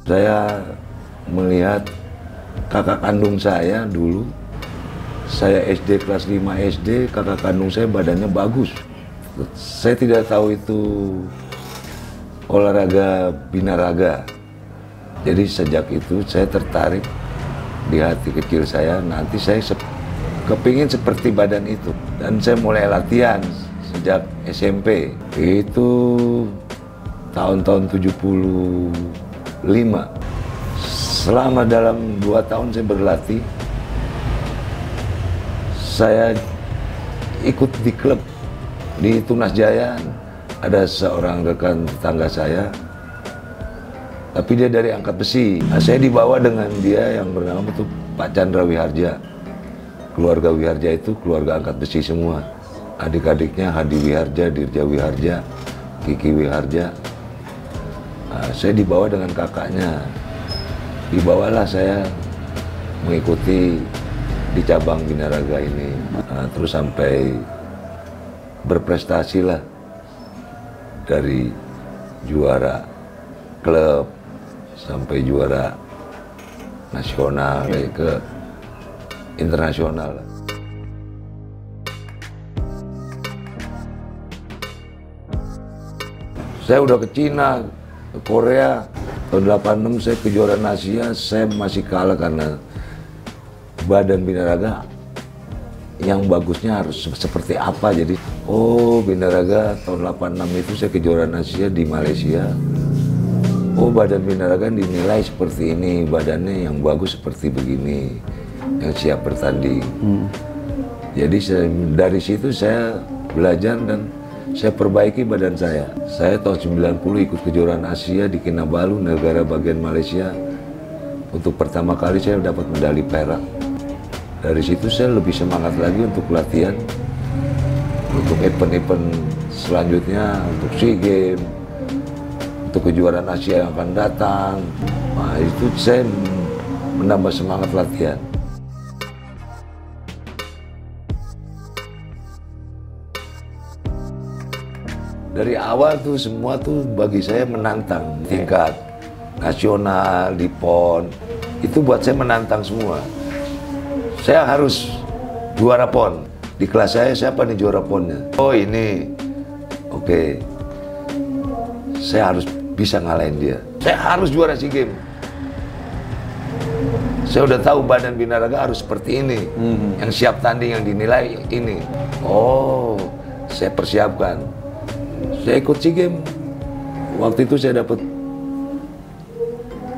Saya melihat kakak kandung saya dulu, saya SD kelas 5 SD, kakak kandung saya badannya bagus. Saya tidak tahu itu olahraga binaraga. Jadi sejak itu saya tertarik di hati kecil saya, nanti saya kepingin seperti badan itu. Dan saya mulai latihan sejak SMP. Itu tahun-tahun 75. Selama dalam 2 tahun saya berlatih, saya ikut di klub di Tunas Jaya. Ada seorang rekan tetangga saya, tapi dia dari angkat besi. Nah, saya dibawa dengan dia yang bernama itu Pak Chandra Wiharja. Keluarga Wiharja itu keluarga angkat besi semua. Adik-adiknya Hadi Wiharja, Dirja Wiharja, Kiki Wiharja. Nah, saya dibawa dengan kakaknya. Dibawalah saya mengikuti di cabang binaraga ini. Nah, terus sampai berprestasi lah, dari juara klub sampai juara nasional ke internasional. Saya udah ke Cina, ke Korea. Tahun 86 saya kejuaraan Asia, saya masih kalah karena badan binaraga yang bagusnya harus seperti apa. Jadi, oh binaraga tahun 86 itu saya kejuaraan Asia di Malaysia. Oh badan binaraga dinilai seperti ini, badannya yang bagus seperti begini, yang siap bertanding. Jadi dari situ saya belajar dan saya perbaiki badan saya. Saya tahun 90 ikut kejuaraan Asia di Kinabalu, negara bagian Malaysia. Untuk pertama kali saya dapat medali perak. Dari situ saya lebih semangat lagi untuk latihan, untuk event-event selanjutnya, untuk SEA Games, untuk kejuaraan Asia yang akan datang. Nah, itu saya menambah semangat latihan. Dari awal tuh semua tuh bagi saya menantang. Tingkat nasional, di PON, itu buat saya menantang semua. Saya harus juara PON. Di kelas saya siapa nih juara PON-nya? Oh ini, oke. Saya harus bisa ngalahin dia. Saya harus juara SEA Games. Saya udah tahu badan binaraga harus seperti ini. Yang siap tanding, yang dinilai ini. Oh, saya persiapkan. Saya ikut SEA Games. Waktu itu saya dapat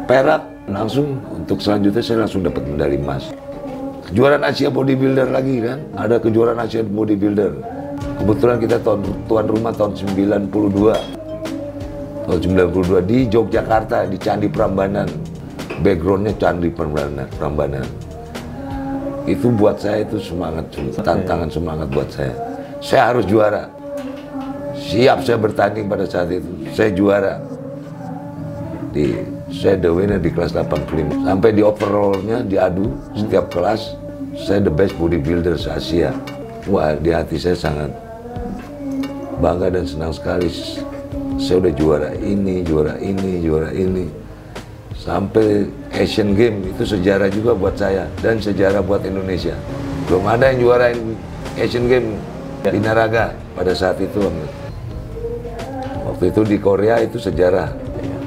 perak, langsung untuk selanjutnya saya langsung dapat medali emas. Kejuaraan Asia Bodybuilder lagi kan, ada kejuaraan Asia Bodybuilder. Kebetulan kita tuan rumah tahun 92. Tahun 92 di Yogyakarta, di Candi Prambanan. Backgroundnya Candi Prambanan. Itu buat saya itu semangat, tantangan semangat buat saya. Saya harus juara. Siap saya bertanding pada saat itu. Saya juara. Saya the winner di kelas 85. Sampai di overallnya diadu setiap kelas. Saya the best bodybuilder se-Asia. Wah, di hati saya sangat bangga dan senang sekali. Saya udah juara ini, juara ini, juara ini. Sampai Asian Games itu sejarah juga buat saya dan sejarah buat Indonesia. Belum ada yang juarain Asian Games binaraga pada saat itu. Waktu itu di Korea itu sejarah.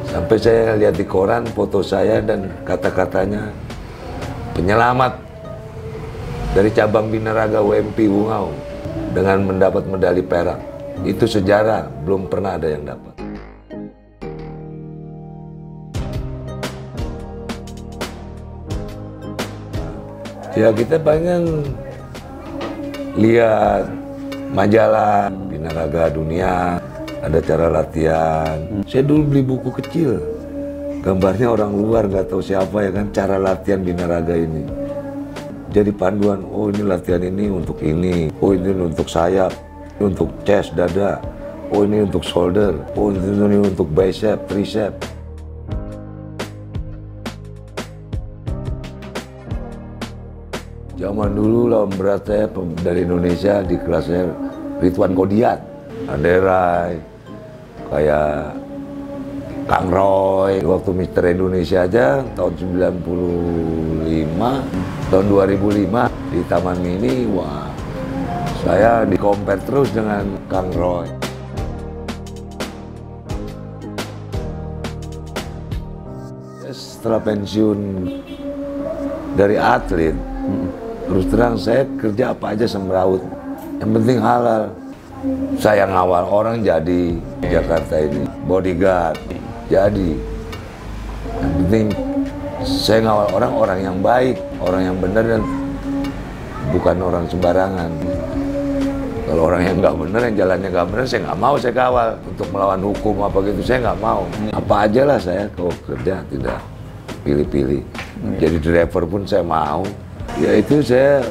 Sampai saya lihat di koran foto saya dan kata-katanya penyelamat dari cabang binaraga WMP Wungau dengan mendapat medali perak. Itu sejarah, belum pernah ada yang dapat. Ya kita pengen lihat majalah binaraga dunia, ada cara latihan. Saya dulu beli buku kecil, gambarnya orang luar nggak tahu siapa ya kan, cara latihan binaraga ini. Jadi panduan, oh ini latihan ini untuk ini, oh ini untuk sayap, ini untuk chest, dada, oh ini untuk shoulder, oh ini untuk bicep, tricep. Zaman dulu lawan berat saya dari Indonesia di kelas saya Ridwan Kodiat, Anderai, kayak Kang Roy, waktu Mister Indonesia aja tahun 95, tahun 2005 di Taman Mini, wah saya di-compare terus dengan Kang Roy. Setelah pensiun dari atlet, terus terang saya kerja apa aja semrawut, yang penting halal. Saya ngawal orang jadi Jakarta ini, bodyguard jadi. Yang penting saya ngawal orang yang baik, orang yang benar dan bukan orang sembarangan. Kalau orang yang nggak benar, yang jalannya nggak benar, saya nggak mau saya kawal untuk melawan hukum apa gitu, saya nggak mau. Apa aja lah saya kalau kerja tidak pilih-pilih. Jadi driver pun saya mau. Ya itu saya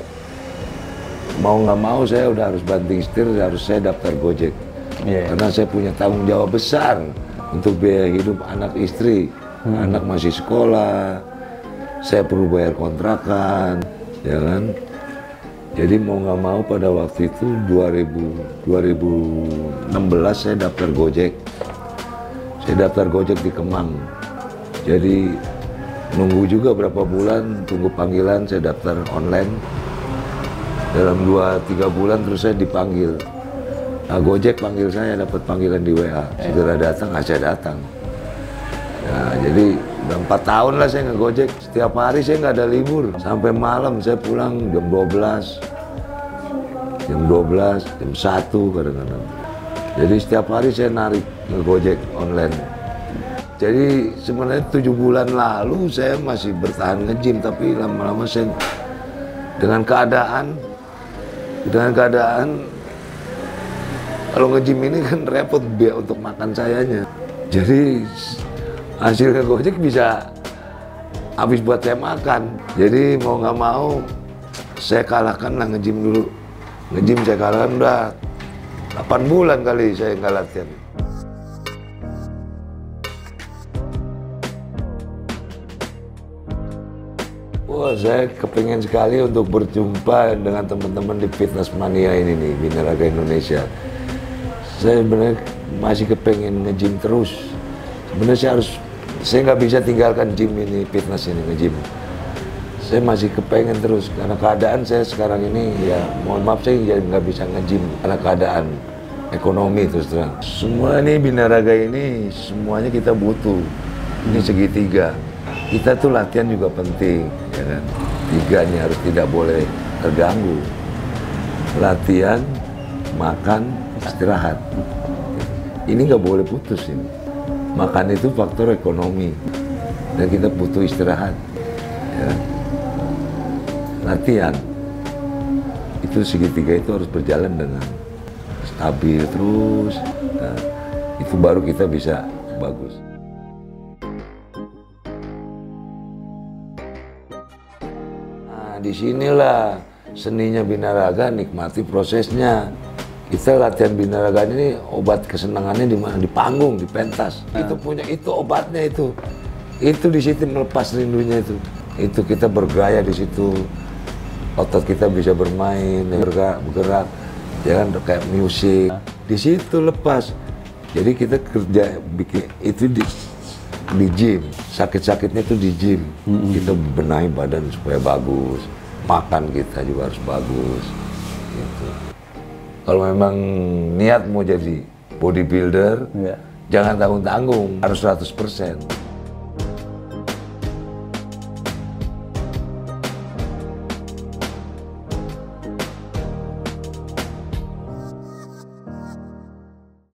mau nggak mau saya udah harus banting setir, harus saya daftar Gojek. Karena saya punya tanggung jawab besar untuk biaya hidup anak istri, anak masih sekolah, saya perlu bayar kontrakan, ya kan. Jadi mau nggak mau pada waktu itu 2016 saya daftar Gojek. Saya daftar Gojek di Kemang. Jadi nunggu juga berapa bulan, tunggu panggilan, saya daftar online. Dalam 2-3 bulan terus saya dipanggil. Nah, Gojek panggil saya, dapat panggilan di WA. Segera datang, saya datang. Nah, jadi udah 4 tahun lah saya nge-Gojek. Setiap hari saya nggak ada libur. Sampai malam saya pulang jam 12. Jam 12, jam 1 kadang-kadang. Jadi setiap hari saya narik nge-Gojek online. Jadi sebenarnya 7 bulan lalu saya masih bertahan nge-gym, tapi lama-lama saya dengan keadaan kalau nge-gym ini kan repot biar untuk makan sayanya. Jadi hasilnya Gojek bisa habis buat saya makan. Jadi mau nggak mau saya kalahkan lah nge-gym dulu. Nge-gym saya kalahkan udah 8 bulan kali saya nggak latihan. Wah, saya kepingin sekali untuk berjumpa dengan teman-teman di Fitness Mania ini nih, Binaraga Indonesia. Saya sebenarnya masih kepingin nge-gym terus. Sebenarnya saya nggak bisa tinggalkan gym ini, fitness ini, nge-gym. Saya masih kepengen terus, karena keadaan saya sekarang ini, ya mohon maaf saya nggak bisa nge-gym, karena keadaan ekonomi terus terang. Semua ini Binaraga ini, semuanya kita butuh. Ini segitiga. Kita tuh latihan juga penting, ya kan? Tiganya harus tidak boleh terganggu. Latihan, makan, istirahat. Ini nggak boleh putus ini. Makan itu faktor ekonomi, dan kita butuh istirahat. Ya. Latihan, itu segitiga itu harus berjalan dengan stabil terus. Nah, itu baru kita bisa bagus. Disinilah seninya Binaraga, nikmati prosesnya. Kita latihan Binaraga ini obat kesenangannya di mana? Di panggung, di pentas. Itu punya, itu obatnya itu. Itu di situ melepas rindunya itu. Itu kita bergaya di situ. Otot kita bisa bermain, bergerak, ya kan, kayak musik. Di situ lepas. Jadi kita kerja bikin itu di gym. Sakit-sakitnya itu di gym. Kita benahi badan supaya bagus. Makan kita juga harus bagus. Gitu. Kalau memang niat mau jadi bodybuilder, jangan tanggung-tanggung, harus 100%.